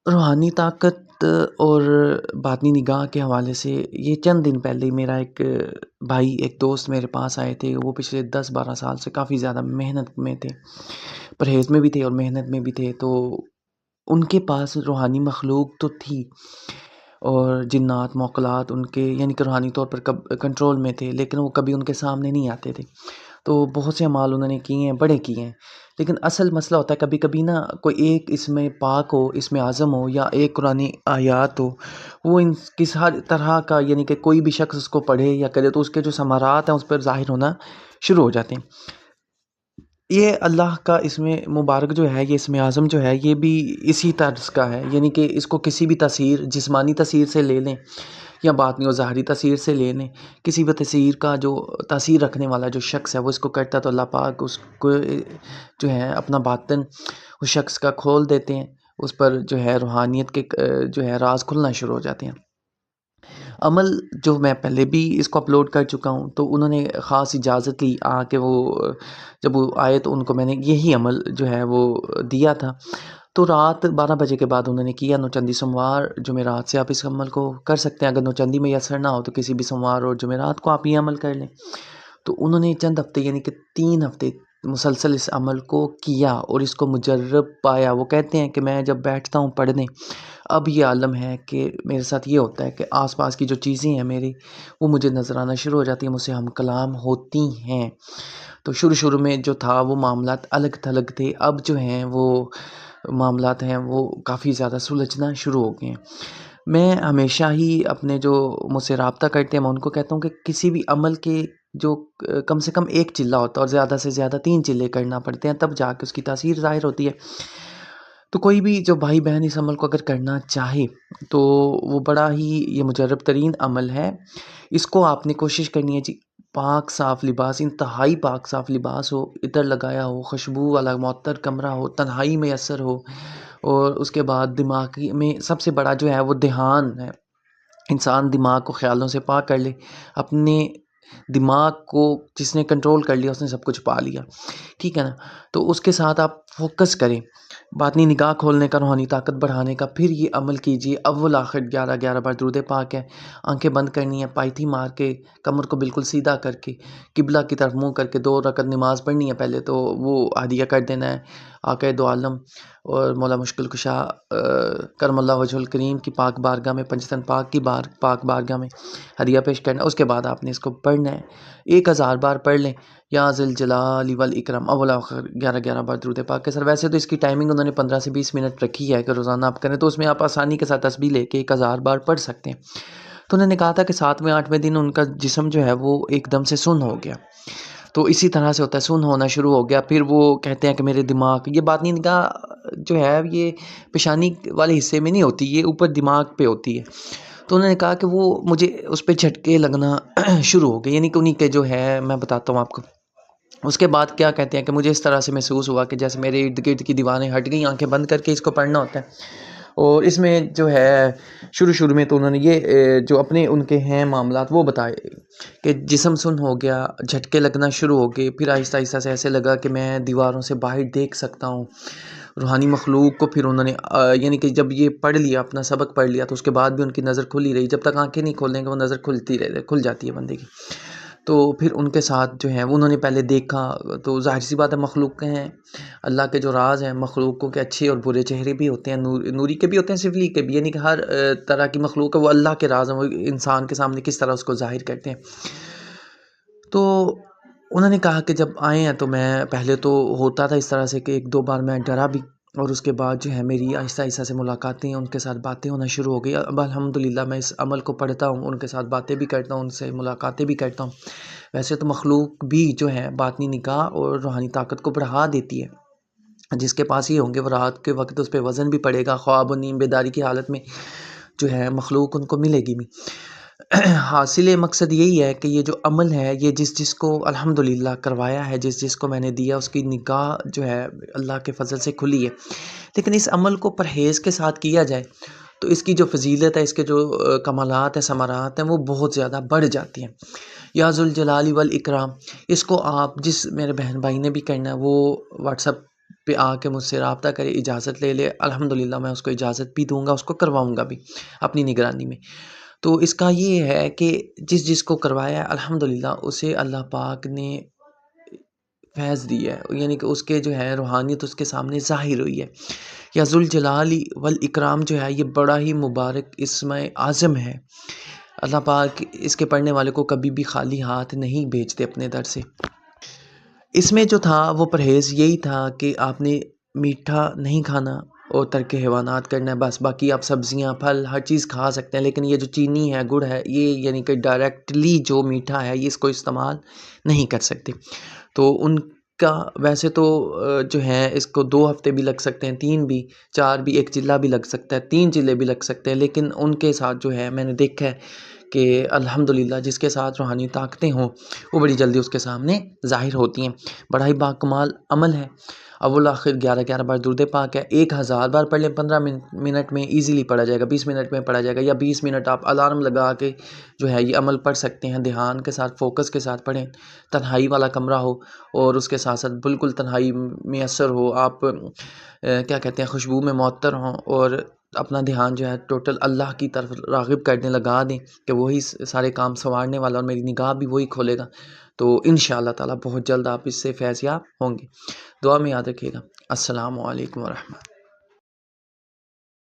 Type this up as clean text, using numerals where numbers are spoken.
روحانی طاقت اور باطنی نگاہ کے حوالے سے یہ چند دن پہلے میرا ایک بھائی ایک دوست میرے پاس آئے تھے. وہ پچھلے 10-12 سال سے کافی زیادہ محنت میں تھے، پرہیز میں بھی تھے اور محنت میں بھی تھے. تو ان کے پاس روحانی مخلوق تو تھی اور جنات موکلات ان کے یعنی کہ روحانی طور پر کنٹرول میں تھے، لیکن وہ کبھی ان کے سامنے نہیں آتے تھے. تو بہت سے اعمال انہوں نے کیے ہیں، بڑے کیے ہیں، لیکن اصل مسئلہ ہوتا ہے کبھی کبھی نا کوئی ایک اس میں پاک ہو، اس میں اعظم ہو، یا ایک قرآنی آیات ہو، وہ ان کس ہر طرح کا یعنی کہ کوئی بھی شخص اس کو پڑھے یا کرے تو اس کے جو ثمرات ہیں اس پر ظاہر ہونا شروع ہو جاتے ہیں. یہ اللہ کا اس میں مبارک جو ہے، یہ اسم اعظم جو ہے، یہ بھی اسی طرز کا ہے. یعنی کہ اس کو کسی بھی تاثیر، جسمانی تاثیر سے لے لیں یا باطنی و ظاہری تاثیر سے لے لیں، کسی بھی تاثیر کا جو تاثیر رکھنے والا جو شخص ہے وہ اس کو کرتا ہے تو اللہ پاک اس کو جو ہے اپنا باطن اس شخص کا کھول دیتے ہیں، اس پر جو ہے روحانیت کے جو ہے راز کھلنا شروع ہو جاتے ہیں. عمل جو میں پہلے بھی اس کو اپلوڈ کر چکا ہوں، تو انہوں نے خاص اجازت لی کہ وہ جب وہ آئے تو ان کو میں نے یہی عمل جو ہے وہ دیا تھا. تو رات 12 بجے کے بعد انہوں نے کیا. نوچندی سوموار جمعرات سے آپ اس عمل کو کر سکتے ہیں، اگر نوچندی میں یسر نہ ہو تو کسی بھی سوموار اور جمعرات کو آپ یہ عمل کر لیں. تو انہوں نے چند ہفتے یعنی کہ 3 ہفتے مسلسل اس عمل کو کیا اور اس کو مجرب پایا. وہ کہتے ہیں کہ میں جب بیٹھتا ہوں پڑھنے، اب یہ عالم ہے کہ میرے ساتھ یہ ہوتا ہے کہ آس پاس کی جو چیزیں ہیں میری، وہ مجھے نظر آنا شروع ہو جاتی ہیں، مجھ سے ہم کلام ہوتی ہیں. تو شروع میں جو تھا وہ معاملات الگ تھلگ تھے، اب جو ہیں وہ معاملات ہیں وہ کافی زیادہ سلجھنا شروع ہو گئے ہیں. میں ہمیشہ ہی اپنے جو مجھ سے رابطہ کرتے ہیں میں ان کو کہتا ہوں کہ کسی بھی عمل کے جو کم سے کم ایک چلہ ہوتا ہے اور زیادہ سے زیادہ 3 چلے کرنا پڑتے ہیں، تب جا کے اس کی تاثیر ظاہر ہوتی ہے. تو کوئی بھی جو بھائی بہن اس عمل کو اگر کرنا چاہے تو وہ بڑا ہی یہ مجرب ترین عمل ہے. اس کو آپ نے کوشش کرنی ہے جی، پاک صاف لباس، انتہائی پاک صاف لباس ہو، عطر لگایا ہو، خوشبو والا معطر کمرہ ہو، تنہائی میں اثر ہو، اور اس کے بعد دماغ میں سب سے بڑا جو ہے وہ دھیان ہے. انسان دماغ کو خیالوں سے پاک کر لے. اپنے دماغ کو جس نے کنٹرول کر لیا اس نے سب کچھ پا لیا، ٹھیک ہے نا. تو اس کے ساتھ آپ فوکس کریں، باطنی نگاہ کھولنے کا، روحانی طاقت بڑھانے کا. پھر یہ عمل کیجیے، اول آخر 11 بار درود پاک ہے. آنکھیں بند کرنی ہے، پائتھی مار کے، کمر کو بالکل سیدھا کر کے، قبلہ کی طرف منہ کر کے 2 رکعت نماز پڑھنی ہے. پہلے تو وہ ہدیہ کر دینا ہے آقا دو عالم اور مولا مشکل کشا کرم اللہ وجہ الکریم کی پاک بارگاہ میں، پنجتن پاک کی پاک بارگاہ میں ہدیہ پیش کرنا. اس کے بعد آپ نے اس کو پڑھنا ہے. 1000 بار پڑھ لیں، یا ذی الجلال والاکرام، اول آخر 11 بار درود پاک کے سر. ویسے تو اس کی ٹائمنگ انہوں نے 15 سے 20 منٹ رکھی ہے کہ روزانہ آپ کریں، تو اس میں آپ آسانی کے ساتھ تسبیح لے کے 1000 بار پڑھ سکتے ہیں. تو انہوں نے کہا تھا کہ 7ویں 8ویں دن ان کا جسم جو ہے وہ ایک دم سے سن ہو گیا. تو اسی طرح سے ہوتا ہے، سن ہونا شروع ہو گیا. پھر وہ کہتے ہیں کہ میرے دماغ، یہ باطنی نگاہ جو ہے یہ پیشانی والے حصے میں نہیں ہوتی، یہ اوپر دماغ پہ ہوتی ہے. تو انہوں نے کہا کہ وہ مجھے اس پہ جھٹکے لگنا شروع ہو گئے، یعنی کہ انہیں کے جو ہے میں بتاتا ہوں آپ کو. اس کے بعد کیا کہتے ہیں کہ مجھے اس طرح سے محسوس ہوا کہ جیسے میرے ارد گرد کی دیواریں ہٹ گئیں. آنکھیں بند کر کے اس کو پڑھنا ہوتا ہے. اور اس میں جو ہے شروع میں تو انہوں نے یہ جو اپنے ان کے ہیں معاملات وہ بتائے کہ جسم سن ہو گیا، جھٹکے لگنا شروع ہو گئے. پھر آہستہ آہستہ سے ایسے لگا کہ میں دیواروں سے باہر دیکھ سکتا ہوں روحانی مخلوق کو. پھر انہوں نے یعنی کہ جب یہ پڑھ لیا، اپنا سبق پڑھ لیا، تو اس کے بعد بھی ان کی نظر کھلی رہی. جب تک آنکھیں نہیں کھولیں گے وہ نظر کھل جاتی ہے بندے کی. تو پھر ان کے ساتھ جو ہے انہوں نے پہلے دیکھا، تو ظاہر سی بات ہے مخلوق کے ہیں اللہ کے جو راز ہیں، مخلوقوں کے اچھے اور برے چہرے بھی ہوتے ہیں، نوری کے بھی ہوتے ہیں، سفلی کے بھی. یعنی کہ ہر طرح کی مخلوق ہے، وہ اللہ کے راز ہیں، وہ انسان کے سامنے کس طرح اس کو ظاہر کرتے ہیں. تو انہوں نے کہا کہ جب آئے ہیں تو میں پہلے تو ہوتا تھا اس طرح سے کہ 1-2 بار میں ڈرا بھی، اور اس کے بعد جو ہے میری آہستہ آہستہ سے ملاقاتیں، ان کے ساتھ باتیں ہونا شروع ہو گئی. اب الحمدللہ میں اس عمل کو پڑھتا ہوں، ان کے ساتھ باتیں بھی کرتا ہوں، ان سے ملاقاتیں بھی کرتا ہوں. ویسے تو مخلوق بھی جو ہے باطنی نگاہ اور روحانی طاقت کو بڑھا دیتی ہے. جس کے پاس ہی ہوں گے وہ رات کے وقت اس پہ وزن بھی پڑے گا، خواب و نیم بیداری کی حالت میں جو ہے مخلوق ان کو ملے گی بھی. حاصل مقصد یہی ہے کہ یہ جو عمل ہے، یہ جس کو الحمدللہ کروایا ہے، جس کو میں نے دیا، اس کی نگاہ جو ہے اللہ کے فضل سے کھلی ہے. لیکن اس عمل کو پرہیز کے ساتھ کیا جائے تو اس کی جو فضیلت ہے، اس کے جو کمالات ہیں، ثمرات ہیں، وہ بہت زیادہ بڑھ جاتی ہیں. یا ذوالجلال والاکرام، اس کو آپ جس میرے بہن بھائی نے بھی کرنا ہے وہ واٹس اپ پہ آ کے مجھ سے رابطہ کرے، اجازت لے لے، الحمدللہ میں اس کو اجازت بھی دوں گا، اس کو کرواؤں گا بھی اپنی نگرانی میں۔ تو اس کا یہ ہے کہ جس کو کروایا ہے الحمدللہ اسے اللہ پاک نے فیض دیا ہے، یعنی کہ اس کے جو ہے روحانیت اس کے سامنے ظاہر ہوئی ہے۔ یا ذوالجلال والاکرام جو ہے یہ بڑا ہی مبارک اسم اعظم ہے، اللہ پاک اس کے پڑھنے والے کو کبھی بھی خالی ہاتھ نہیں بھیجتے اپنے در سے۔ اس میں جو تھا وہ پرہیز یہی تھا کہ آپ نے میٹھا نہیں کھانا اور ترک حیوانات کرنا ہے، بس باقی آپ سبزیاں پھل ہر چیز کھا سکتے ہیں، لیکن یہ جو چینی ہے گڑ ہے یہ یعنی کہ ڈائریکٹلی جو میٹھا ہے یہ اس کو استعمال نہیں کر سکتے۔ تو ان کا ویسے تو جو ہے اس کو 2 ہفتے بھی لگ سکتے ہیں، 3 بھی، 4 بھی، 1 چلہ بھی لگ سکتا ہے، 3 چلے بھی لگ سکتے ہیں، لیکن ان کے ساتھ جو ہے میں نے دیکھا ہے کہ الحمدللہ جس کے ساتھ روحانی طاقتیں ہوں وہ بڑی جلدی اس کے سامنے ظاہر ہوتی ہیں۔ بڑا ہی باکمال عمل ہے، اول آخر 11 بار درود پاک ہے، 1000 بار پڑھ لیں 15 منٹ میں ایزیلی پڑھا جائے گا، 20 منٹ میں پڑھا جائے گا، یا 20 منٹ آپ الارم لگا کے جو ہے یہ عمل پڑھ سکتے ہیں، دھیان کے ساتھ فوکس کے ساتھ پڑھیں، تنہائی والا کمرہ ہو اور اس کے ساتھ ساتھ بالکل تنہائی میسر ہو، آپ کیا کہتے ہیں خوشبو میں معطر ہوں اور اپنا دھیان جو ہے ٹوٹل اللہ کی طرف راغب کرنے لگا دیں کہ وہی سارے کام سنوارنے والا اور میری نگاہ بھی وہی کھولے گا، تو انشاءاللہ تعالی بہت جلد آپ اس سے فیض یاب ہوں گے۔ دعا میں یاد رکھیے گا۔ السلام علیکم ورحمۃ اللہ۔